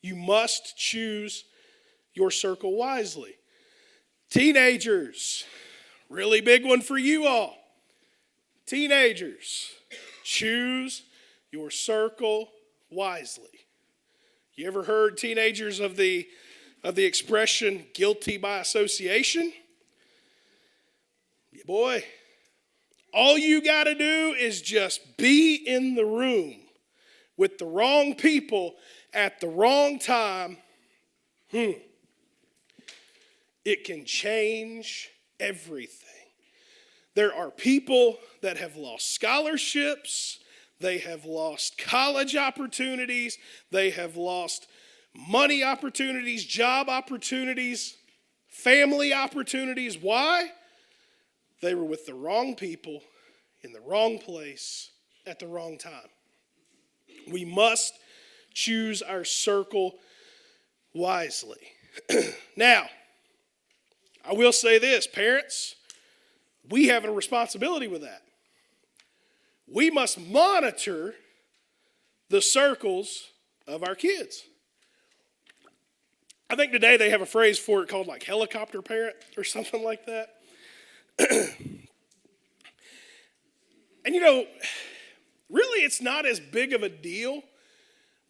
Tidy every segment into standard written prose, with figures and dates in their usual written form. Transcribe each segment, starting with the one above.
You must choose your circle wisely. Teenagers, really big one for you all. Teenagers, choose your circle wisely. You ever heard, teenagers, of the expression guilty by association? Yeah, boy, all you got to do is just be in the room with the wrong people at the wrong time. It can change everything. There are people that have lost scholarships. They have lost college opportunities. They have lost money opportunities, job opportunities, family opportunities. Why? They were with the wrong people in the wrong place at the wrong time. We must choose our circle wisely. Now, I will say this, parents, we have a responsibility with that. We must monitor the circles of our kids. I think today they have a phrase for it called like helicopter parent or something like that. And really it's not as big of a deal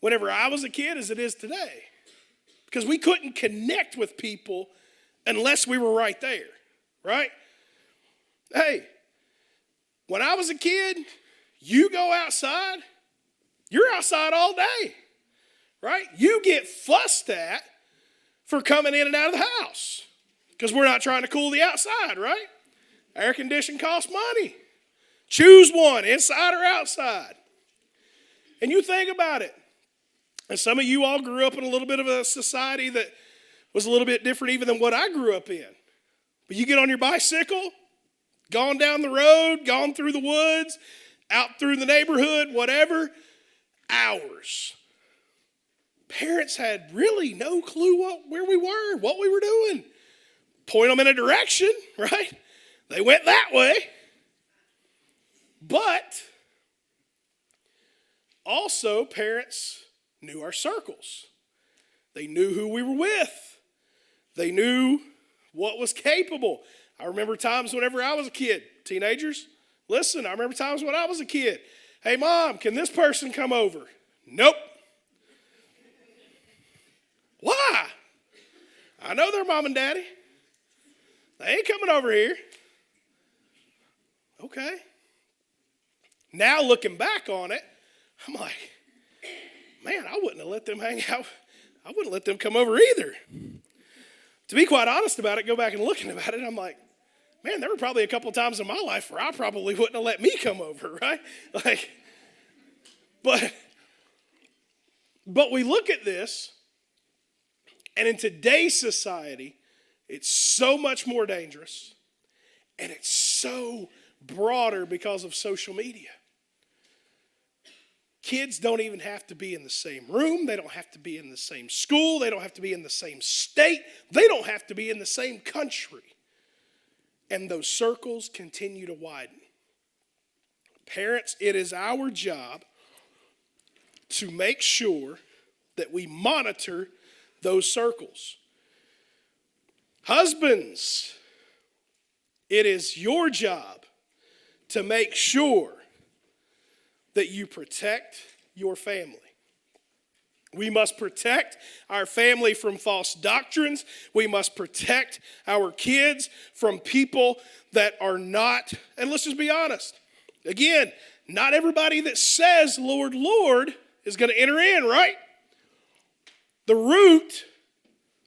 whenever I was a kid as it is today. Because we couldn't connect with people unless we were right there, right? Hey, when I was a kid, you go outside, you're outside all day, right? You get fussed at for coming in and out of the house because we're not trying to cool the outside, right? Air conditioning costs money. Choose one, inside or outside. And you think about it. And some of you all grew up in a little bit of a society that was a little bit different even than what I grew up in. But you get on your bicycle, gone down the road, gone through the woods, out through the neighborhood, whatever, hours. Parents had really no clue where we were, what we were doing. Point them in a direction, right? They went that way. But also parents knew our circles. They knew who we were with. They knew what was capable. I remember times whenever I was a kid, teenagers, listen, I remember times when I was a kid. Hey, Mom, can this person come over? Nope. Why? I know they're Mom and Daddy. They ain't coming over here. Okay. Now looking back on it, I'm like, man, I wouldn't have let them hang out. I wouldn't let them come over either. To be quite honest about it, go back and looking about it, I'm like, man, there were probably a couple of times in my life where I probably wouldn't have let me come over, right? But we look at this, and in today's society, it's so much more dangerous, and it's so broader because of social media. Kids don't even have to be in the same room. They don't have to be in the same school. They don't have to be in the same state. They don't have to be in the same country. And those circles continue to widen. Parents, it is our job to make sure that we monitor those circles. Husbands, it is your job to make sure that you protect your family. We must protect our family from false doctrines. We must protect our kids from people that are not, and let's just be honest. Again, not everybody that says, Lord, Lord, is going to enter in, right? The root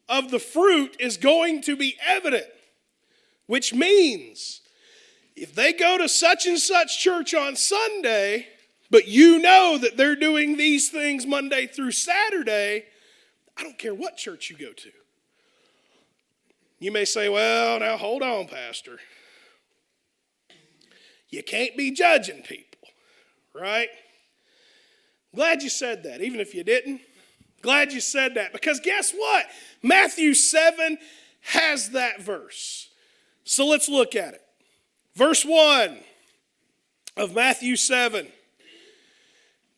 of the fruit is going to be evident, which means if they go to such and such church on Sunday, but you know that they're doing these things Monday through Saturday, I don't care what church you go to. You may say, well, now hold on, Pastor. You can't be judging people, right? Glad you said that, even if you didn't. Glad you said that, because guess what? Matthew 7 has that verse. So let's look at it. Verse 1 of Matthew 7.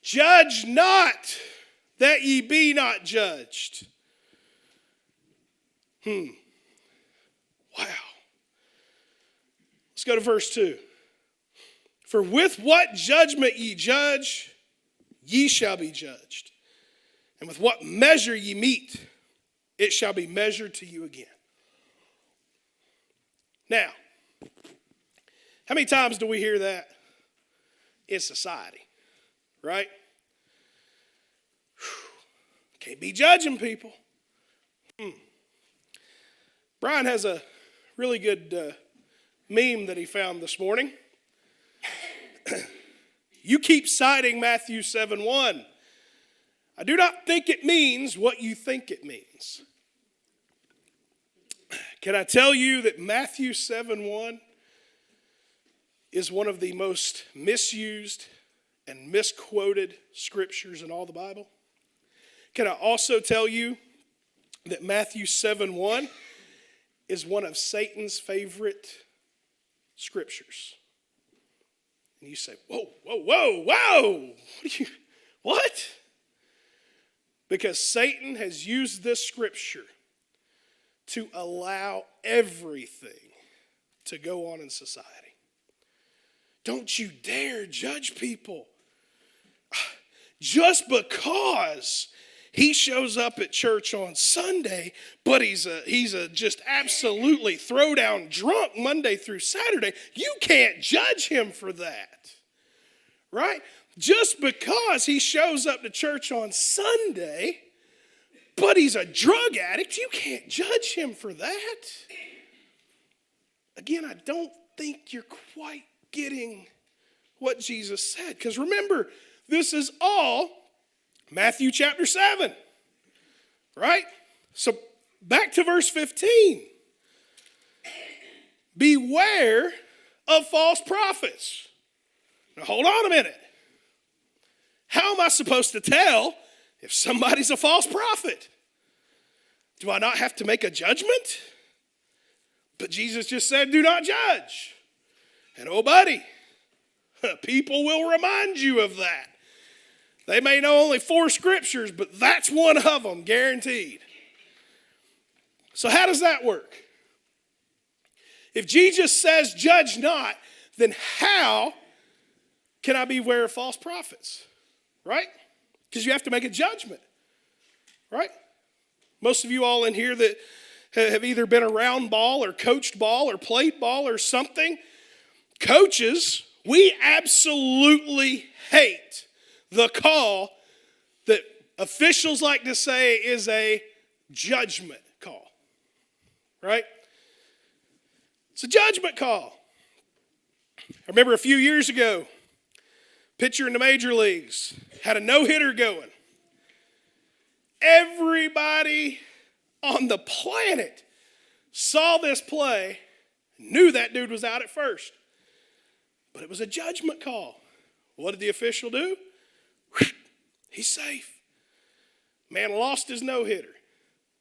Judge not that ye be not judged. Wow. Let's go to verse 2. For with what judgment ye judge, ye shall be judged. And with what measure ye meet, it shall be measured to you again. Now, how many times do we hear that in society, right? Can't be judging people. Brian has a really good meme that he found this morning. You keep citing Matthew 7:1. I do not think it means what you think it means. Can I tell you that Matthew 7:1 is one of the most misused and misquoted scriptures in all the Bible? Can I also tell you that Matthew 7:1 is one of Satan's favorite scriptures? And you say, whoa. What? Because Satan has used this scripture to allow everything to go on in society. Don't you dare judge people. Just because he shows up at church on Sunday, but he's a just absolutely throwdown drunk Monday through Saturday, you can't judge him for that, right? Just because he shows up to church on Sunday, but he's a drug addict, you can't judge him for that. Again, I don't think you're quite getting what Jesus said. Because remember, this is all Matthew chapter 7, right? So back to verse 15. Beware of false prophets. Now hold on a minute. How am I supposed to tell if somebody's a false prophet? Do I not have to make a judgment? But Jesus just said, do not judge. And oh, buddy, people will remind you of that. They may know only 4 scriptures, but that's one of them, guaranteed. So how does that work? If Jesus says, judge not, then how can I beware of false prophets? Right? Because you have to make a judgment. Right? Most of you all in here that have either been around ball or coached ball or played ball or something, coaches, we absolutely hate the call that officials like to say is a judgment call, right? It's a judgment call. I remember a few years ago, pitcher in the major leagues had a no-hitter going. Everybody on the planet saw this play, knew that dude was out at first. But it was a judgment call. What did the official do? He's safe. Man lost his no-hitter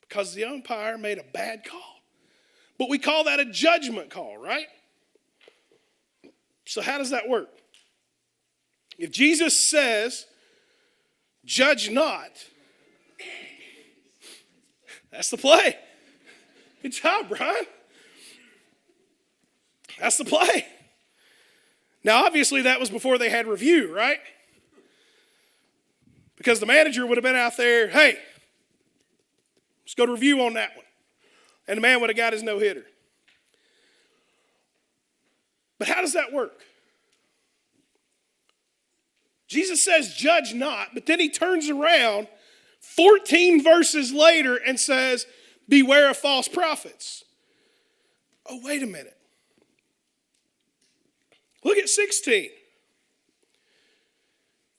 because the umpire made a bad call. But we call that a judgment call, right? So how does that work? If Jesus says, judge not, that's the play. Good job, Brian. That's the play. Now, obviously, that was before they had review, right? Because the manager would have been out there, hey, let's go to review on that one. And the man would have got his no-hitter. But how does that work? Jesus says, judge not, but then he turns around 14 verses later and says, beware of false prophets. Oh, wait a minute. Look at 16.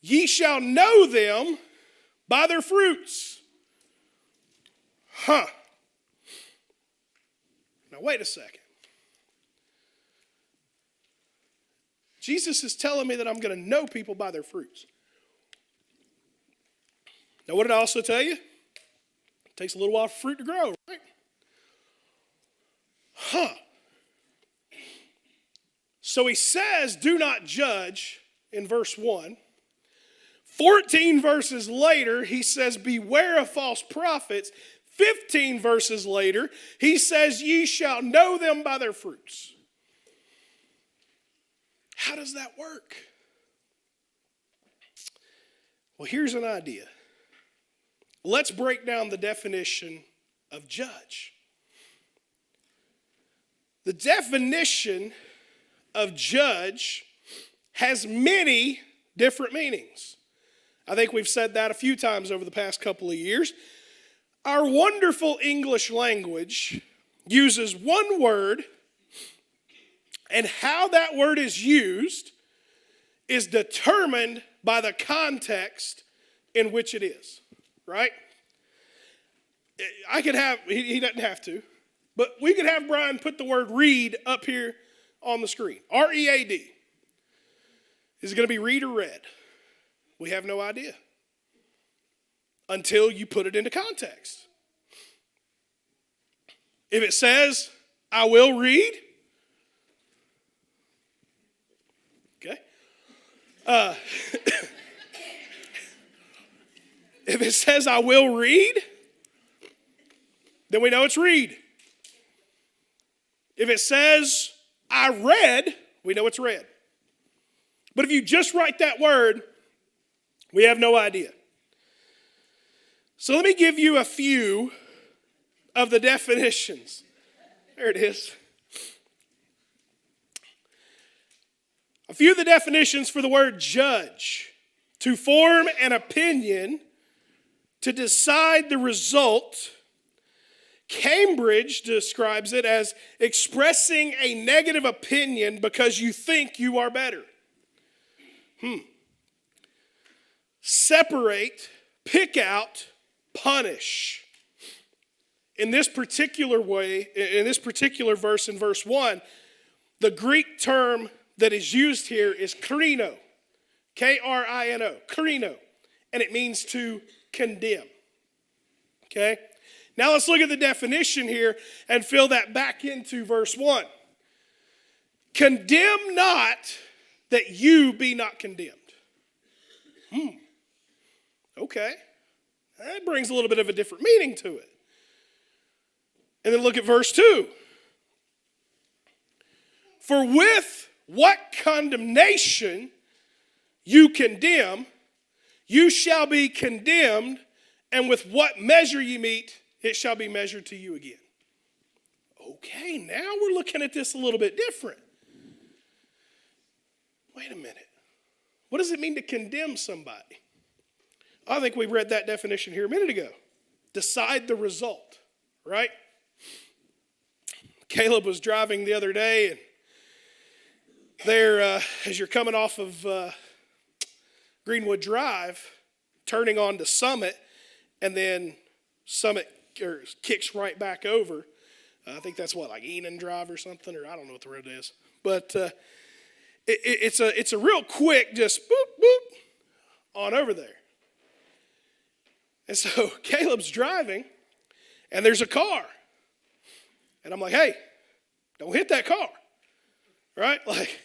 Ye shall know them by their fruits. Now, wait a second. Jesus is telling me that I'm going to know people by their fruits. Now, what did I also tell you? It takes a little while for fruit to grow, right? So he says, do not judge in verse 1. 14 verses later, he says, beware of false prophets. 15 verses later, he says, ye shall know them by their fruits. How does that work? Well, here's an idea. Let's break down the definition of judge. The definition of judge has many different meanings. I think we've said that a few times over the past couple of years. Our wonderful English language uses one word, and how that word is used is determined by the context in which it is, right? I could have, he doesn't have to, but we could have Brian put the word read up here on the screen. R-E-A-D. Is it going to be read or read? We have no idea until you put it into context. If it says, I will read, okay. If it says, I will read, then we know it's read. If it says, I read, we know it's read. But if you just write that word, we have no idea. So let me give you a few of the definitions. There it is. A few of the definitions for the word judge: to form an opinion, to decide the result. Cambridge describes it as expressing a negative opinion because you think you are better. Separate, pick out, punish. In this particular way, in this particular verse, in verse 1, the Greek term that is used here is krino, K-R-I-N-O, krino, and it means to condemn. Okay? Now let's look at the definition here and fill that back into verse 1. Condemn not that you be not condemned. Okay. That brings a little bit of a different meaning to it. And then look at verse 2. For with what condemnation you condemn, you shall be condemned, and with what measure you meet, it shall be measured to you again. Okay, now we're looking at this a little bit different. Wait a minute. What does it mean to condemn somebody? I think we read that definition here a minute ago. Decide the result, right? Caleb was driving the other day, and there, as you're coming off of Greenwood Drive, turning onto Summit, and then Summit kicks right back over. I think that's what, like Enon Drive or something, or I don't know what the road is. But it's a real quick, just boop, boop, on over there. And so Caleb's driving, and there's a car. And I'm like, hey, don't hit that car, right? Like,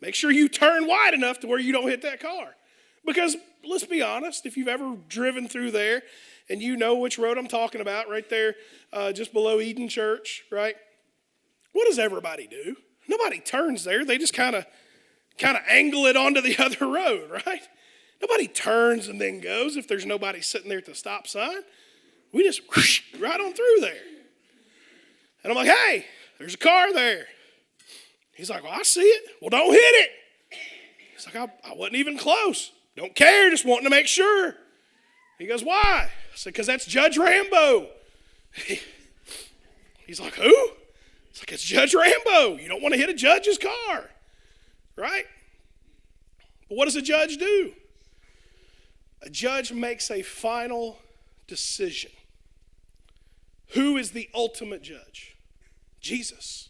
make sure you turn wide enough to where you don't hit that car. Because let's be honest, if you've ever driven through there, and you know which road I'm talking about, right there, just below Eden Church, right? What does everybody do? Nobody turns there. They just kind of angle it onto the other road, right? Nobody turns and then goes if there's nobody sitting there at the stop sign. We just whoosh, right on through there. And I'm like, hey, there's a car there. He's like, well, I see it. Well, don't hit it. He's like, I wasn't even close. Don't care, just wanting to make sure. He goes, why? I said, because that's Judge Rambo. He's like, who? It's like, it's Judge Rambo. You don't want to hit a judge's car, right? But what does a judge do? A judge makes a final decision. Who is the ultimate judge? Jesus.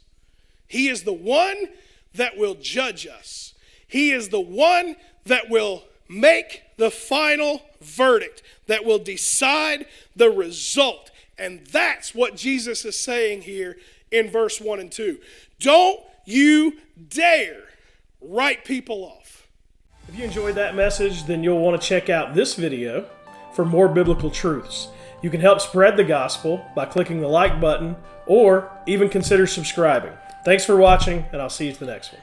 He is the one that will judge us. He is the one that will make the final verdict, that will decide the result. And that's what Jesus is saying here in verse 1 and 2. Don't you dare write people off. If you enjoyed that message, then you'll want to check out this video for more biblical truths. You can help spread the gospel by clicking the like button or even consider subscribing. Thanks for watching, and I'll see you at the next one.